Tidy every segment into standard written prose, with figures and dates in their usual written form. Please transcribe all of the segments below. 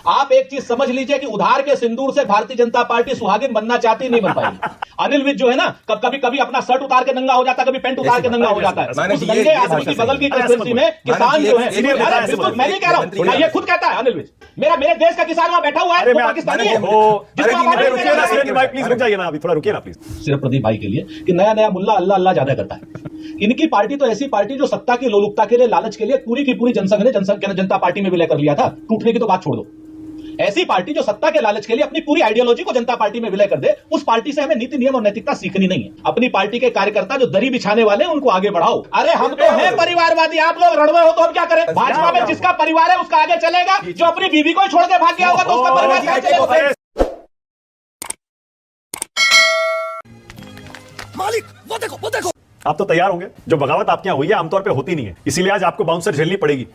आप एक चीज समझ लीजिए कि उधार के सिंदूर से भारतीय जनता पार्टी सुहागिन बनना चाहती नहीं बन पाएगी। अनिल विज जो है ना, कभी कभी अपना शर्ट उतार के नंगा हो जाता है, कभी पैंट उतार के नंगा हो जाता है। उस नंगे आदमी की बगल की कंस्टिट्यूंसी में किसान जो है, मैं नहीं कह रहा हूं, ये खुद कहता है अनिल विज, मेरे देश का किसान वहां बैठा हुआ है, वो पाकिस्तानी है। प्लीज रुक जाइए ना, अभी थोड़ा रुकिए ना प्लीज। सिर्फ प्रदीप भाई के लिए कि नया नया मुल्ला अल्लाह अल्लाह ज्यादा करता है। इनकी पार्टी तो ऐसी पार्टी जो सत्ता की लोलुपता के लिए, लालच के लिए पूरी की पूरी जनसंघ ने जनता पार्टी में विलय कर लिया था। टूटने की तो बात छोड़ दो। ऐसी पार्टी जो सत्ता के लालच के लिए अपनी पूरी आइडियोलॉजी को जनता पार्टी में विलय कर दे, उस पार्टी से हमें नीति नियम और नैतिकता सीखनी नहीं है। अपनी पार्टी के कार्यकर्ता जो दरी बिछाने वाले हैं उनको आगे बढ़ाओ। अरे हम तो हैं परिवारवादी, आप लोग रणवे हो तो हम क्या करें? भाजपा में जिसका परिवार है उसका आगे चलेगा, जो अपनी बीवी को छोड़ के भाग गया होगा तो उसका परिवार क्या चलेगा? मालिक वो देखो आप तो तैयार होंगे। जो बगावत आपके यहाँ हुई है आमतौर पे होती नहीं है, इसीलिए आज आपको बाउंसर झेलनी पड़ेगी।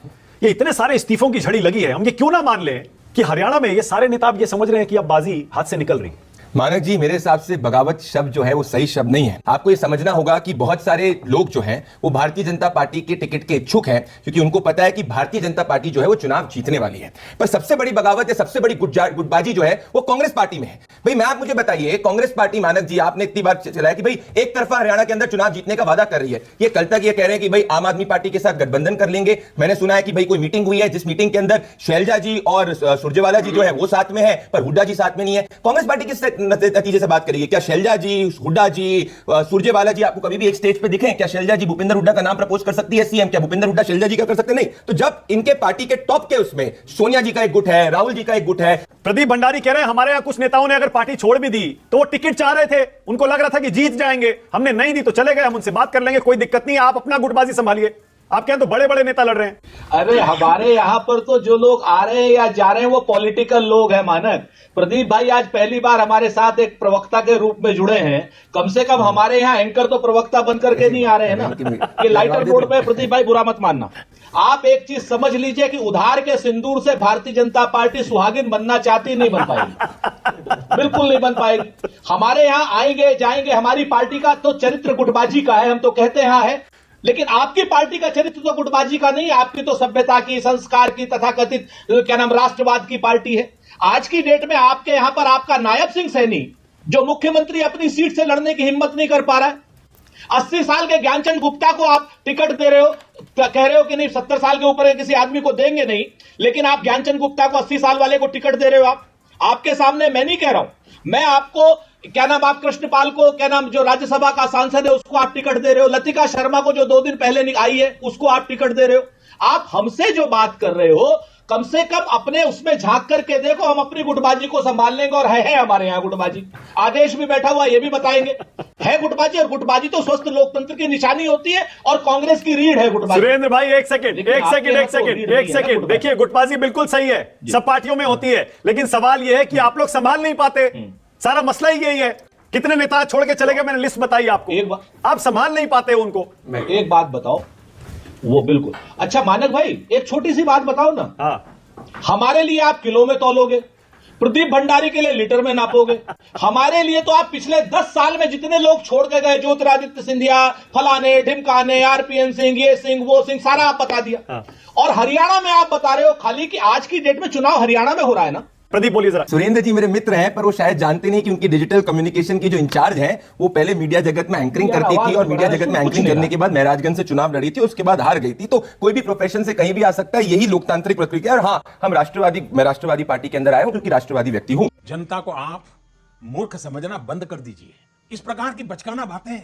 ये इतने सारे इस्तीफों की झड़ी लगी है, हम ये क्यों ना मान लें कि हरियाणा में ये सारे नेता अब ये समझ रहे हैं कि अब बाजी हाथ से निकल रही है। मानक जी, मेरे हिसाब से बगावत शब्द जो है वो सही शब्द नहीं है। आपको ये समझना होगा कि बहुत सारे लोग जो हैं वो भारतीय जनता पार्टी के टिकट के इच्छुक हैं, क्योंकि उनको पता है कि भारतीय जनता पार्टी जो है वो चुनाव जीतने वाली है। पर सबसे बड़ी बगावत या सबसे बड़ी गुटबाजी जो है वो कांग्रेस पार्टी में है। भाई मैं आप मुझे बताइए, कांग्रेस पार्टी मानक जी आपने इतनी बार चलाया कि भाई एक तरफा हरियाणा के अंदर चुनाव जीतने का वादा कर रही है। ये कल तक ये कह रहे हैं कि भाई आम आदमी पार्टी के साथ गठबंधन कर लेंगे। मैंने सुना है कि भाई कोई मीटिंग हुई है जिस मीटिंग के अंदर शैलजा जी और सुरजेवाला जी जो है वो साथ में है, पर हुड्डा जी साथ में नहीं है। कांग्रेस पार्टी किस नतीजे से बात करिए? क्या शैलजा जी, हुड्डा जी, सुरजेवाला जी आपको कभी भी एक स्टेज पे दिखे? क्या शैलजा जी भूपेंद्र हुड्डा का नाम प्रपोज कर सकती है सीएम? क्या भूपेंद्र हुड्डा शैलजा जी का कर सकते? नहीं। तो जब इनके पार्टी के टॉप के उसमें सोनिया जी का एक गुट है, राहुल जी का एक गुट है। प्रदीप भंडारी कह रहे हैं हमारे यहां कुछ नेताओं ने अगर पार्टी छोड़ भी दी तो वो टिकट चाह रहे थे, उनको लग रहा था कि जीत जाएंगे, हमने नहीं दी तो चले गए, हम उनसे बात कर लेंगे, कोई दिक्कत नहीं, आप अपना गुटबाजी संभालिए। आप कहें तो बड़े बड़े नेता लड़ रहे हैं। अरे हमारे यहाँ पर तो जो लोग आ रहे हैं या जा रहे हैं वो पॉलिटिकल लोग हैं मानक। प्रदीप भाई आज पहली बार हमारे साथ एक प्रवक्ता के रूप में जुड़े हैं। कम से कम हमारे यहाँ एंकर तो प्रवक्ता बन करके नहीं आ रहे हैं ना। ये लाइटर मोड पे प्रदीप भाई बुरा मत मानना। आप एक चीज समझ लीजिए कि उधार के सिंदूर से भारतीय जनता पार्टी सुहागिन बनना चाहती नहीं बन पाएगी, बिल्कुल नहीं बन पाएगी। हमारे यहाँ आएंगे जाएंगे, हमारी पार्टी का तो चरित्र गुटबाजी का है, हम तो कहते हैं है, लेकिन आपकी पार्टी का चरित्र तो गुटबाजी का नहीं, आपकी तो सभ्यता की, संस्कार की, तथाकथित क्या नाम राष्ट्रवाद की पार्टी है। आज की डेट में आपके यहां पर आपका नायब सिंह सैनी जो मुख्यमंत्री अपनी सीट से लड़ने की हिम्मत नहीं कर पा रहा है, 80 साल के ज्ञानचंद गुप्ता को आप टिकट दे रहे हो, कह रहे हो कि नहीं 70 साल के ऊपर किसी आदमी को देंगे नहीं, लेकिन आप ज्ञानचंद गुप्ता को 80 साल वाले को टिकट दे रहे हो। आपके सामने मैं नहीं कह रहा हूं, मैं आपको क्या नाम आप कृष्णपाल को क्या नाम जो राज्यसभा का सांसद है उसको आप टिकट दे रहे हो, लतिका शर्मा को जो 2 दिन पहले आई है उसको आप टिकट दे रहे हो। आप हमसे जो बात कर रहे हो कम से कम अपने उसमें झांक करके देखो, हम अपनी गुटबाजी को संभाल लेंगे। और है हमारे यहाँ गुटबाजी, आदेश भी बैठा हुआ ये भी बताएंगे है गुटबाजी। और गुटबाजी तो स्वस्थ लोकतंत्र की निशानी होती है और कांग्रेस की रीढ़ है गुटबाजी। सुरेंद्र भाई एक सेकंड देखिए, गुटबाजी बिल्कुल सही है, सब पार्टियों में होती है, लेकिन सवाल यह है कि आप लोग संभाल नहीं पाते। सारा मसला ही यही है। कितने नेता छोड़ के चले गए, मैंने लिस्ट बताई आपको, आप संभाल नहीं पाते उनको। एक बात बताओ, वो बिल्कुल अच्छा मानक भाई एक छोटी सी बात बताओ ना। हाँ। हमारे लिए आप किलो में तौलोगे, प्रदीप भंडारी के लिए लीटर में नापोगे। हमारे लिए तो आप पिछले 10 साल में जितने लोग छोड़ के गए, ज्योतिरादित्य सिंधिया, फलाने ढिमकाने, आरपीएन सिंह, ये सिंह वो सिंह, सारा आप बता दिया। हाँ। और हरियाणा में आप बता रहे हो खाली कि आज की डेट में चुनाव हरियाणा में हो रहा है ना। प्रदीप बोलिए जरा। सुरेंद्र जी मेरे मित्र हैं, पर वो शायद जानते नहीं कि उनकी डिजिटल कम्युनिकेशन की जो इंचार्ज है वो पहले मीडिया जगत में एंकरिंग करती थी, और मीडिया जगत में एंकरिंग करने के बाद महराजगंज से चुनाव लड़ी थी, उसके बाद हार गई थी। तो कोई भी प्रोफेशन से कहीं भी आ सकता है, यही लोकतांत्रिक प्रक्रिया। और हाँ, मैं राष्ट्रवादी पार्टी के अंदर आया हूं क्योंकि राष्ट्रवादी व्यक्ति हूं। जनता को आप मूर्ख समझना बंद कर दीजिए। इस प्रकार की बचकाना बातें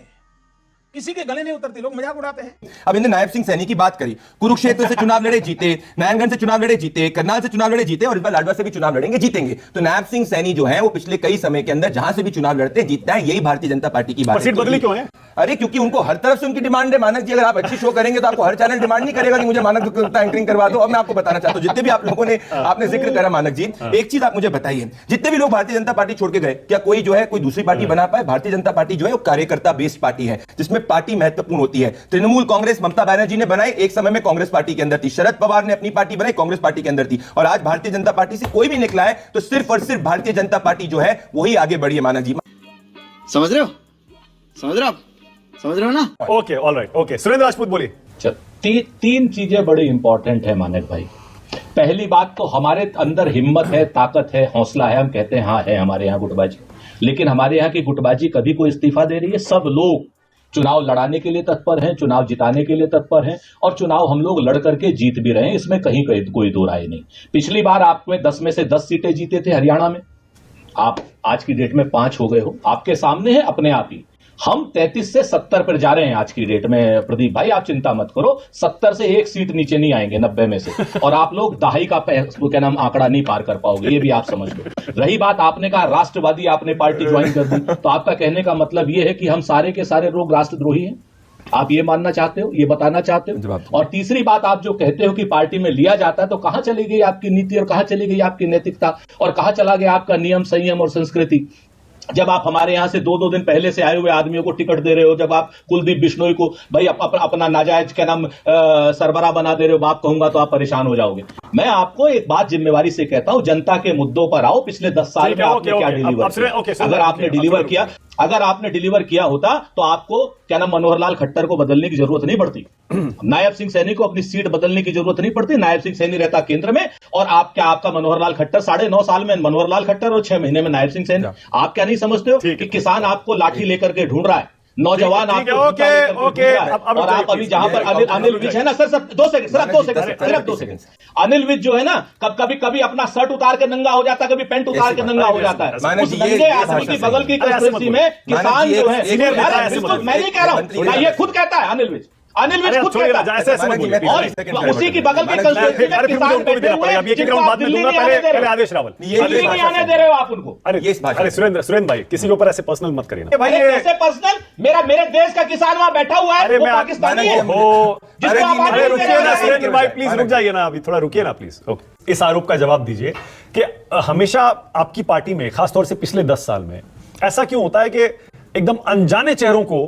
किसी के गले नहीं उतरती, लोग मजाक उड़ाते हैं। अब इन्हें नायब सिंह सैनी की बात करी, कुरुक्षेत्र से चुनाव लड़े जीते, नारायणगंज से चुनाव लड़े जीते, करनाल से चुनाव लड़े जीते, और इस बार लाडवा से भी चुनाव लड़ेंगे जीतेंगे। तो नायब सिंह सैनी जो है वो पिछले कई समय के अंदर जहां से भी चुनाव लड़ते हैं जीतता है। यही भारतीय जनता पार्टी की बात है। बदली क्यों है? अरे क्योंकि उनको हर तरफ से उनकी डिमांड है मानक जी। अगर आप अच्छी शो करेंगे तो आपको हर चैनल डिमांड नहीं करेगा कि मुझे मानक एंकरिंग करवा दो। अब मैं आपको बताना चाहता हूं, जितने भी आप लोगों ने आपने जिक्र करा मानक जी, एक चीज आप मुझे बताइए, जितने भी लोग भारतीय जनता पार्टी छोड़ के गए, क्या कोई जो है कोई दूसरी पार्टी बना पाए? भारतीय जनता पार्टी जो है वो कार्यकर्ता बेस्ड पार्टी है, जिसमें पार्टी महत्वपूर्ण होती है। तृणमूल कांग्रेस ममता बनर्जी ने बनाई, एक समय में कांग्रेस पार्टी के अंदर थी। शरद पवार ने अपनी पार्टी बनाई, कांग्रेस पार्टी के अंदर थी। और आज भारतीय जनता पार्टी से कोई भी निकला है तो सिर्फ और सिर्फ भारतीय जनता पार्टी जो है वही आगे बढ़ी है मानक जी। समझ रहे हो? समझ रहे हो ना? Okay, alright, okay. Surendra Rajput बोलिए। 3 चीजें बड़ी इंपॉर्टेंट है मानक भाई। पहली बात तो हमारे अंदर हिम्मत है, ताकत है, हौसला है, हम कहते हैं हाँ है हमारे यहाँ गुटबाजी, लेकिन हमारे यहाँ की गुटबाजी कभी कोई इस्तीफा दे रही है? सब लोग चुनाव लड़ाने के लिए तत्पर हैं, चुनाव जिताने के लिए तत्पर हैं, और चुनाव हम लोग लड़ करके जीत भी रहे हैं, इसमें कहीं कोई दो राय नहीं। पिछली बार आप में 10 में से 10 सीटें जीते थे हरियाणा में, आप आज की डेट में 5 हो गए हो, आपके सामने है अपने आप ही। हम 33 से 70 पर जा रहे हैं आज की डेट में प्रदीप भाई, आप चिंता मत करो, 70 से 1 सीट नीचे नहीं आएंगे 90 में से, और आप लोग दहाई का क्या नाम आंकड़ा नहीं पार कर पाओगे, ये भी आप समझ लो। रही बात, आपने कहा राष्ट्रवादी आपने पार्टी ज्वाइन कर दी, तो आपका कहने का मतलब ये है कि हम सारे के सारे लोग राष्ट्रद्रोही हैं? आप ये मानना चाहते हो, ये बताना चाहते हो? और तीसरी बात, आप जो कहते हो कि पार्टी में लिया जाता है, तो कहां चली गई आपकी नीति और कहां चली गई आपकी नैतिकता और कहां चला गया आपका नियम संयम और संस्कृति? जब आप हमारे यहां से 2 दिन पहले से आए हुए आदमियों को टिकट दे रहे हो, जब आप कुलदीप बिश्नोई को भाई अपना नाजायज क्या नाम सरबराह बना दे रहे हो, बाप कहूंगा तो आप परेशान हो जाओगे। मैं आपको एक बात जिम्मेवारी से कहता हूं, जनता के मुद्दों पर आओ। पिछले 10 साल में आपने क्या डिलीवर किया? अगर आपने डिलीवर किया होता तो आपको क्या नाम मनोहर लाल खट्टर को बदलने की जरूरत नहीं पड़ती, नायब सिंह सैनी को अपनी सीट बदलने की जरूरत नहीं पड़ती। नायब सिंह सैनी रहता केंद्र में, और आपका मनोहर लाल खट्टर 9.5 साल में मनोहर लाल खट्टर और 6 महीने में नायब सिंह सैनी। आप क्या नहीं समझते हो कि किसान आपको लाठी लेकर के ढूंढ रहा है, नौजवान आपको ओके। और आप अभी जहां पर अनिल विज है ना, सर 2 सेकंड, सिर्फ 2 सेकंड। अनिल विज जो है ना, कभी अपना शर्ट उतार के नंगा हो जाता है, कभी पैंट उतार के नंगा हो जाता है। उस नंगे आदमी की बगल की कंस्टिट्यूंसी में किसान जो है, बिल्कुल मैं नहीं कह रहा हूं, ये खुद कहता है अनिल विज खुद कहता है, और उसी की बगल की कंस्टिट्यूंसी में किसान बैठे हुए हैं, जिनको आप दिल्ली नहीं आने दे रहे हो, आदेश रावल दिल्ली नहीं आने दे रहे हो आप उनको। अरे सुरेंद्र भाई, किसी के ऊपर ऐसे पर्सनल मत करिए ना भाई। ऐसे पर्सनल, मेरे देश का किसान वहां बैठा हुआ है, वो पाकिस्तानी है। अरे रुकिए ना सुरेंद्र भाई, प्लीज रुक जाइए ना, अभी थोड़ा रुकिए ना प्लीज। ओके, इस आरोप का जवाब दीजिए कि हमेशा आपकी पार्टी में, खासतौर से पिछले 10 साल में, ऐसा क्यों होता है कि एकदम अनजाने चेहरों को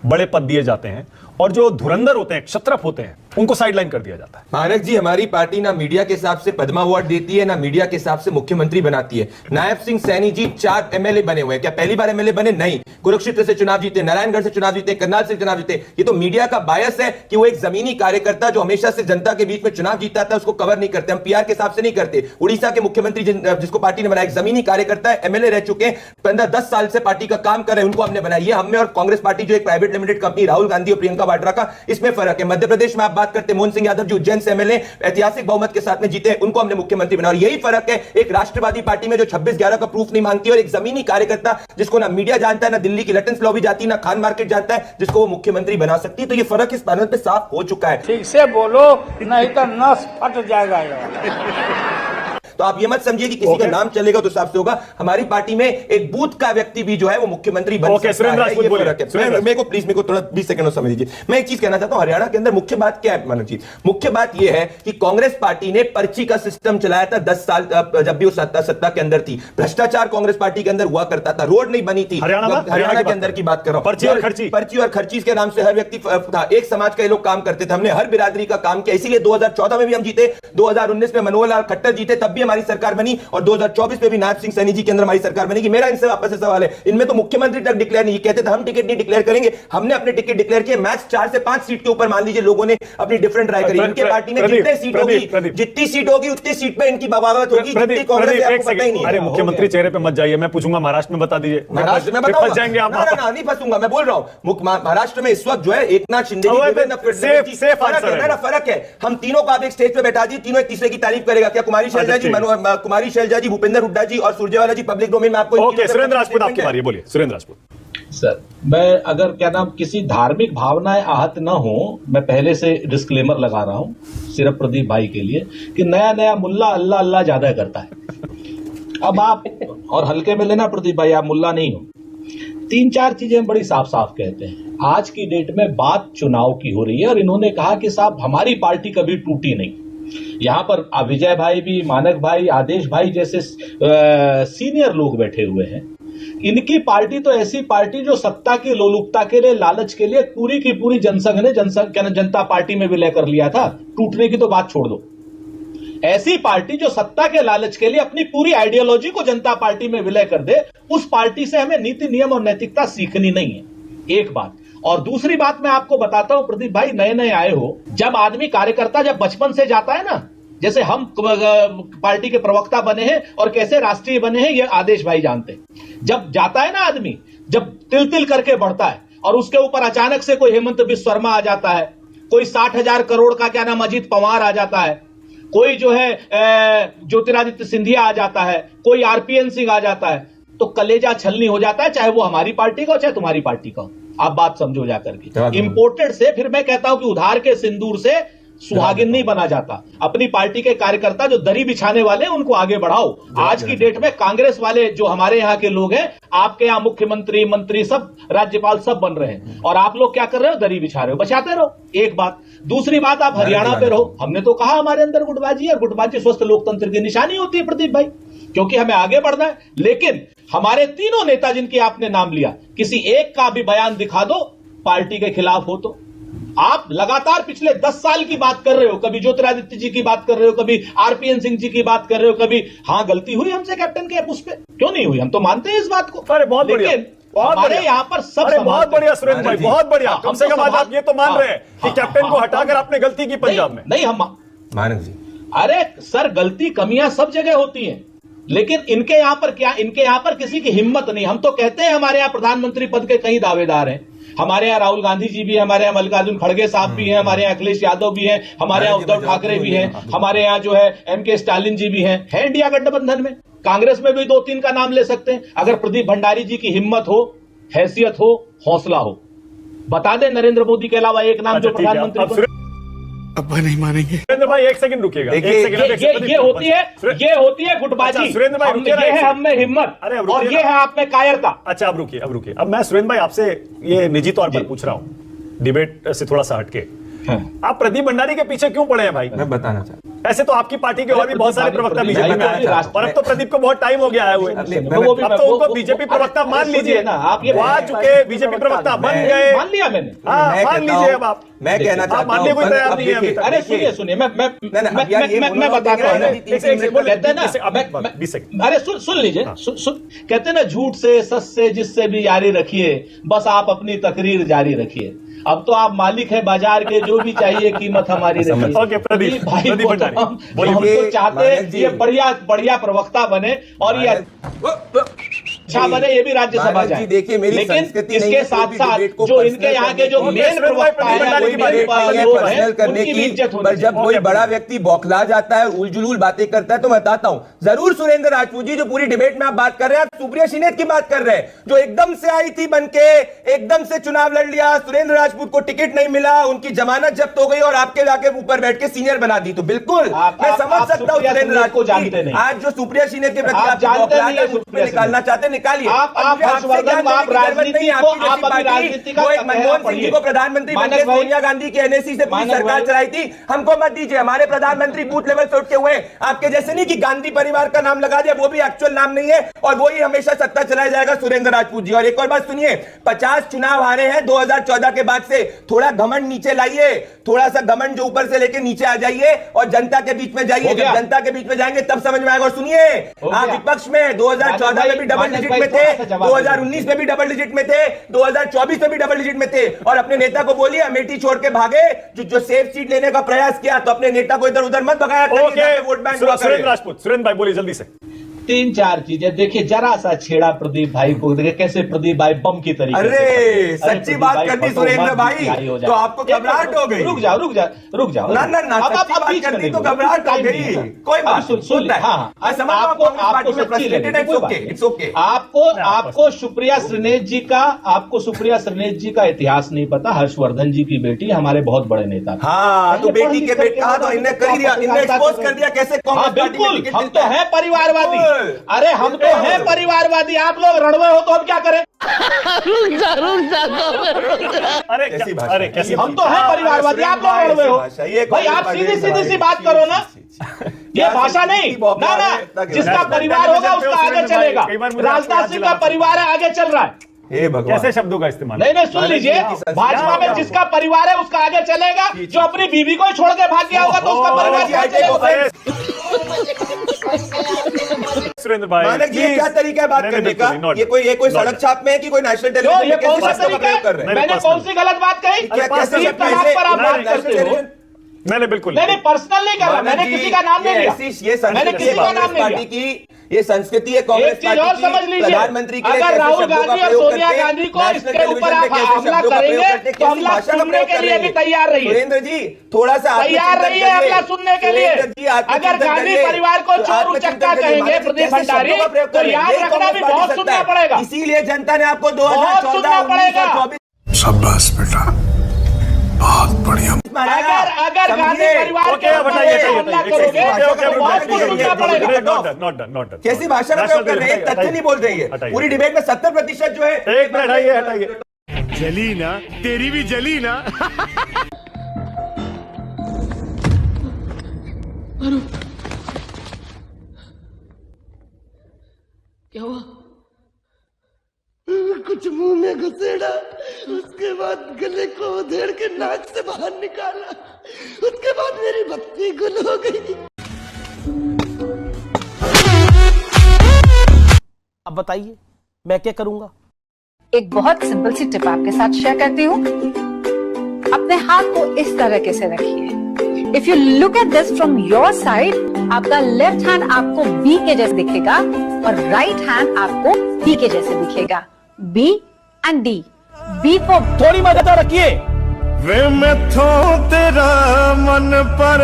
बड़े पद दिए जाते हैं और जो धुरंधर होते हैं, क्षत्रप होते हैं, उनको साइडलाइन कर दिया जाता है? मानक जी, हमारी पार्टी ना मीडिया के हिसाब से पद्मा अवार्ड देती है, ना मीडिया के हिसाब से मुख्यमंत्री बनाती है। नायब सिंह सैनी जी 4 एमएलए बने हुए हैं, क्या पहली बार एमएलए बने? नहीं। कुरुक्षेत्र से चुनाव जीते, नारायणगढ़ से चुनाव जीते, करनाल से चुनाव जीते। ये तो मीडिया का बायस है कि वो एक जमीनी कार्यकर्ता जो हमेशा से जनता के बीच में चुनाव जीता था, उसको कवर नहीं करते। हम पीआर के हिसाब से नहीं करते। उड़ीसा के मुख्यमंत्री जिसको पार्टी ने बनाया, एक जमीनी कार्यकर्ता है, एमएलए रह चुके हैं, 15-10 साल से पार्टी का काम कर रहे हैं, उनको हमने बनाया। ये हमें और कांग्रेस पार्टी जो एक private limited company, Rahul Gandhi और प्रियंका वाड्रा का, इसमें फर्क है। मध्य प्रदेश में आप बात करते हैं, मोहन सिंह यादव जो उज्जैन से एमएलए ऐतिहासिक बहुमत के साथ में जीते हैं, उनको हमने मुख्यमंत्री बनाया। और यही फर्क है एक राष्ट्रवादी पार्टी में जो 26/11 का प्रूफ नहीं मांगती, और एक जमीनी कार्यकर्ता जिसको ना मीडिया जानता है, ना दिल्ली की लटन्स लॉबी जाती, ना खान मार्केट जानता है, जिसको वो मुख्यमंत्री बना सकती है। तो ये फर्क इस पैनल पे साफ हो चुका है। ठीक से बोलो, नहीं तो नस फट जाएगा। तो आप ये मत समझिए कि किसी का नाम चलेगा तो हिसाब से होगा। हमारी पार्टी में एक बूथ का व्यक्ति भी जो है वो मुख्यमंत्री बन सकता है। ये फर्क है। मेरे को थोड़ा 20 सेकंड समझ लीजिए। मैं एक चीज कहना चाहता हूं, हरियाणा के अंदर मुख्य बात क्या है मानव जी? मुख्य बात यह है कि कांग्रेस पार्टी ने पर्ची का सिस्टम चलाया था 10 साल, जब भी वो सत्ता के अंदर थी। भ्रष्टाचार कांग्रेस पार्टी के अंदर हुआ करता था, रोड नहीं बनी थी। हरियाणा के अंदर की बात कर रहा हूं। पर्ची और खर्ची के नाम से हर व्यक्ति था, एक समाज के लोग काम करते थे। हमने हर बिरादरी का काम किया, इसीलिए 2014 में भी हम जीते, 2019 में मनोहर लाल खट्टर जीते, तब भी हमारी सरकार बनी, और 2024 में भी नायब सिंह सैनी जी के अंदर हमारी सरकार बनेगी। मेरा इनसे वापस से सवाल है, इनमें तो मुख्यमंत्री तक डिक्लेयर नहीं, कहते थे हम टिकट नहीं डिक्लेयर करेंगे, हमने अपने टिकट डिक्लेयर किए। मैक्स 4 से 5 सीट के ऊपर मान लीजिए लोगों ने अपनी डिफरेंट राय करी। इनके पार्टी में जितनी सीट होगी, उतनी सीट पे इनकी बगावत होगी, जितनी कांग्रेस है आपको पता ही नहीं। अरे मुख्यमंत्री चेहरे पे मत जाइए, मैं पूछूंगा महाराष्ट्र में बता दीजिए। महाराष्ट्र में फंस जाएंगे आप। ना, नहीं फंसूंगा, मैं बोल रहा हूं महाराष्ट्र में इस वक्त जो है एकनाथ शिंदे फर्क है। हम तीनों को आप एक स्टेज पे बैठा दिए, तीनों एक तीसरे की तारीफ करेगा क्या? कुमारी शैलजा जी, भूपेंद्र हुड्डा जी और सुरजेवाला जी पब्लिक डोमेन में आपको। ओके, सुरेंद्र राजपूत आपकी बारी है, बोलिए सुरेंद्र राजपूत। सर, मैं अगर क्या नाम किसी धार्मिक भावनाएं आहत न हो, मैं पहले से डिस्क्लेमर लगा रहा हूं सिर्फ प्रदीप भाई के लिए कि नया मुल्ला अल्लाह अल्लाह ज्यादा करता है। अब आप और हल्के में लेना प्रदीप भाई, आप मुल्ला नहीं हो। 3-4 चीजें बड़ी साफ साफ कहते हैं। आज की डेट में बात चुनाव की हो रही है, और इन्होंने कहा कि साहब हमारी पार्टी कभी टूटी नहीं। यहां पर विजय भाई भी, मानक भाई, आदेश भाई जैसे सीनियर लोग बैठे हुए हैं। इनकी पार्टी तो ऐसी पार्टी जो सत्ता की लोलुपता के लिए, लालच के लिए पूरी की पूरी जनसंघ ने जनता पार्टी में विलय कर लिया था। टूटने की तो बात छोड़ दो। ऐसी पार्टी जो सत्ता के लालच के लिए अपनी पूरी आइडियोलॉजी को जनता पार्टी में विलय कर दे, उस पार्टी से हमें नीति नियम और नैतिकता सीखनी नहीं है। एक बात। और दूसरी बात मैं आपको बताता हूं प्रदीप भाई, नए नए आए हो, जब आदमी कार्यकर्ता जब बचपन से जाता है ना, जैसे हम पार्टी के प्रवक्ता बने हैं और कैसे राष्ट्रीय बने हैं, ये आदेश भाई जानते हैं। जब जाता है ना आदमी, जब तिल तिल करके बढ़ता है और उसके ऊपर अचानक से कोई हेमंत बिस्व शर्मा आ जाता है, कोई 60,000 करोड़ का क्या नाम अजीत पवार आ जाता है, कोई जो है ज्योतिरादित्य सिंधिया आ जाता है, कोई आरपीएन सिंह आ जाता है, तो कलेजा छलनी हो जाता है, चाहे वो हमारी पार्टी का हो चाहे तुम्हारी पार्टी का हो। आप बात समझो जाकर के। इंपोर्टेड से, फिर मैं कहता हूं कि उधार के सिंदूर से सुहागिन नहीं बना जाता। अपनी पार्टी के कार्यकर्ता जो दरी बिछाने वाले हैं उनको आगे बढ़ाओ। आज की डेट में कांग्रेस वाले जो हमारे यहाँ के लोग हैं, आपके यहाँ मुख्यमंत्री, मंत्री, सब राज्यपाल सब बन रहे हैं, और आप लोग क्या कर रहे हो? दरी बिछा रहे हो। बचाते रहो, एक बात। दूसरी बात, आप हरियाणा पे रहो। हमने तो कहा हमारे अंदर गुटबाजी है, गुटबाजी स्वस्थ लोकतंत्र की निशानी होती है प्रदीप भाई, क्योंकि हमें आगे बढ़ना है। लेकिन हमारे तीनों नेता जिनकी आपने नाम लिया, किसी एक का भी बयान दिखा दो पार्टी के खिलाफ हो तो। आप लगातार पिछले 10 साल की बात कर रहे हो, कभी ज्योतिरादित्य जी की बात कर रहे हो, कभी आरपीएन सिंह जी की बात कर रहे हो, कभी हाँ गलती हुई हमसे कैप्टन के उस पे, क्यों नहीं हुई? हम तो मानते हैं इस बात को। अरे बहुत बढ़िया, हमारे यहाँ पर सब। अरे बहुत बढ़िया सुरेंद्र भाई, बहुत बढ़िया। कम से कम आज आप ये तो मान रहे हैं कि कैप्टन को हटाकर आपने गलती की पंजाब में। नहीं, हम मानक जी, अरे सर, गलती कमियां सब जगह होती हैं, लेकिन इनके यहां पर क्या, इनके यहां पर किसी की हिम्मत नहीं। हम तो कहते हैं हमारे यहां प्रधानमंत्री पद के कई दावेदार हैं। हमारे यहाँ राहुल गांधी जी भी हैं, हमारे यहाँ मल्लिकार्जुन खड़गे साहब भी हैं, हमारे यहाँ अखिलेश यादव भी हैं, हमारे यहाँ उद्धव ठाकरे भी हैं, हमारे यहाँ जो है एमके स्टालिन जी भी हैं इंडिया गठबंधन में। कांग्रेस में भी 2-3 का नाम ले सकते हैं। अगर प्रदीप भंडारी जी की हिम्मत हो, हैसियत हो, हौसला हो, बता दें नरेंद्र मोदी के अलावा एक नाम जो प्रधानमंत्री। अब नहीं मानेंगे। सुरेंद्र भाई एक सेकंड रुकिएगा, एक सेकंड। ये होती है गुटबाजी। सुरेंद्र भाई ये है हम में हिम्मत, और ये है आप में कायरता। अच्छा अब रुकिए। अब मैं सुरेंद्र भाई आपसे ये निजी तौर पर पूछ रहा हूं, डिबेट से थोड़ा सा हटके। आप प्रदीप भंडारी के पीछे क्यों पड़े हैं भाई? मैं बताना चाहता हूं। ऐसे तो आपकी पार्टी के और भी बहुत सारे प्रवक्ता बीजेपी में आए, और अब तो प्रदीप को बहुत टाइम हो गया है हुए। अब तो उनको बीजेपी प्रवक्ता मान लीजिए ना, आप ये आ चुके बीजेपी प्रवक्ता बन गए। मान लिया मैंने, मान लीजिए। अब आप मैं कहना चाहता हूं, मानने को तैयार नहीं है अभी तक। अरे सुनिए, मैं बताता हूं। अरे सुन लीजिए, कहते हैं ना, झूठ से, सच से, जिससे भी यारी रखिए, बस आप अपनी तकरीर जारी रखिए। अब तो आप मालिक है बाजार के, जो भी चाहिए कीमत हमारी रखिए। ओके प्रदीप भाई, हम तो चाहते हैं ये बढ़िया प्रवक्ता बने और ये अच्छा बने, ये भी राज्यसभा जाए। देखिए, मेरी लेकिन संस्कृति इसके साथ साथ जो इनके यहाँ के जो मेन प्रवक्ता है, करने की, पर जब कोई बड़ा व्यक्ति बौखला जाता है, उलझुल बातें करता है, तो मैं बताता हूं जरूर सुरेंद्र राजपूत जी, जो पूरी डिबेट में आप बात कर रहे हैं, आप सुप्रिया श्रीनेत की बात कर रहे हैं, जो एकदम से आई थी बनके, एकदम से चुनाव लड़ लिया, सुरेंद्र राजपूत को टिकट नहीं मिला, उनकी जमानत जब्त हो गई और आपके जाके ऊपर बैठ के सीनियर बना दी। तो बिल्कुल मैं समझ सकता हूं सुरेंद्र राजपूत को जानते नहीं। आज जो सुप्रिया श्रीनेत के प्रति आप निकालना चाहते निकालिए। आप हर्षवर्धन, आप राजनीति को, आप अभी राजनीति का मनमोहन सिंह जी को प्रधानमंत्री बनके सोनिया गांधी की एनएसी से पूरी सरकार चलाई थी, हमको मत दीजिए। हमारे प्रधानमंत्री बूथ लेवल से उठ के हुए, आपके जैसे नहीं कि गांधी परिवार का नाम लगा दिया, वो भी एक्चुअल नाम नहीं है, और वो ही हमेशा सत्ता चलाया जाएगा सुरेंद्र राजपूत जी। और एक और बात सुनिए, 50 चुनाव हारे हैं 2014 के बाद से, थोड़ा घमंड नीचे लाइए, थोड़ा सा घमंड जो ऊपर से लेके नीचे आ जाइए और जनता के बीच में जाइए। जब जनता के बीच में जाएंगे तब समझ में आएगा। और सुनिए, आप विपक्ष में 2014 में भी डबल डिजिट में थे, 2019 में भी डबल डिजिट में थे, 2024 में भी डबल डिजिट में थे, और अपने नेता को बोलिए अमेठी छोड़ के भागे, जो सेफ सीट लेने का प्रयास किया, तो अपने नेता को इधर उधर मत भगाया करिए, वोट बैंक। सुरेंद्र राजपूत, सुरेंद्र भाई बोलिए जल्दी से। 3-4 चीजें देखिए, जरा सा छेड़ा प्रदीप भाई को, देखिए कैसे प्रदीप भाई बम की तरीके अरे सच्ची बात कर दी सुरेंद्र भाई, तो आपको घबराहट हो गई। रुक जाओ ना सच्ची बात कर दी तो घबराहट हो गई। कोई बात सुन है। आपको सुप्रिया श्रीनेत जी का इतिहास नहीं पता। हर्षवर्धन जी की बेटी हमारे बहुत बड़े नेता। हाँ, तो बेटी के बेटा तो इन्हें कर दिया, इन्हें एक्सपोज कर दिया कैसे। बिल्कुल, हम तो है परिवारवादी। अरे हम तो हैं परिवारवादी, आप लोग रणवे हो तो हम क्या करें? अरे कैसी, हम तो हैं परिवारवादी, आप लोग रणवे हो भाई। आप सीधी सी बात करो ना, ये भाषा नहीं ना। जिसका परिवार होगा उसका आगे चलेगा। राजनाथ सिंह का परिवार है, आगे चल रहा है। कैसे शब्दों का इस्तेमाल? नहीं सुन लीजिए, भाजपा में जिसका परिवार है उसका आगे चलेगा। जो अपनी बीवी को छोड़ के भाग गया होगा तो उसका परिवार चलेगा। सुरेंद्र भाई, मानक जी, क्या तरीका है बात करने का? ये कोई सड़क छाप में है कि कोई नेशनल टेलीविजन? ये कौन सा तरीका है? मैंने कौन सी गलत बात कही? कैसे पर आप बात करते हो? मैंने बिल्कुल नहीं पर्सनल नहीं कर रहा, मैंने किसी का नाम नहीं लिया, मैंने किसी का नाम नहीं लिया। की ये संस्कृति है कांग्रेस एक चीज और समझ लीजिए, प्रधानमंत्री के लिए अगर कैसे राहुल शब्दों का गांधी और प्रयोग सोनिया करते हैं, गांधी को नेशनल इसके ऊपर टेलीविजन आप पे कैसे हमला शब्दों का प्रयोग करेंगे करते हैं, तो कैसी हमला भाषा का सुनने प्रयोग के लिए भी करेंगे। तैयार रहिए, सुरेंद्र जी थोड़ा सा तैयार रहिए हमला सुनने के लिए। अगर गांधी परिवार को चोर उचक्का कहेंगे प्रदीप भंडारी तो याद रखना भी बहुत सुनना पड़ेगा, इसीलिए जनता ने आपको बहुत सुनना पड़ेगा। 2014 शाबाश बेटा, बहुत बढ़िया। अगर गांधी परिवार के ऊपर हमला करोगे तो बहुत कुछ सुनना पड़ेगा। कैसी भाषा का प्रयोग कर रहे हैं, तथ्य नहीं बोल रही है। हटाइए। पूरी डिबेट में 70% जो है एक मिनट हटाइए। जली ना, तेरी भी जली ना। क्या हुआ? कुछ मुंह में घुसेड़ा, उसके बाद गले को उधेड़ के नाक से बाहर निकाला, उसके बाद मेरी बत्ती गुल हो गई। अब बताइए मैं क्या करूंगा? एक बहुत सिंपल सी टिप आपके साथ शेयर करती हूँ। अपने हाथ को इस तरीके से रखिए। If you look at this from your side, आपका लेफ्ट हैंड आपको बी के जैसे दिखेगा और राइट हैंड आपको डी के जैसे दिखेगा। B and D. B for थोड़ी मदद रखिए। वे मैं थो तेरा मन पर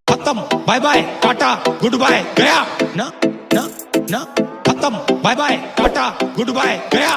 खत्म, bye bye, tata, goodbye, गया ना ना ना, खत्म, bye bye, tata, goodbye, गया।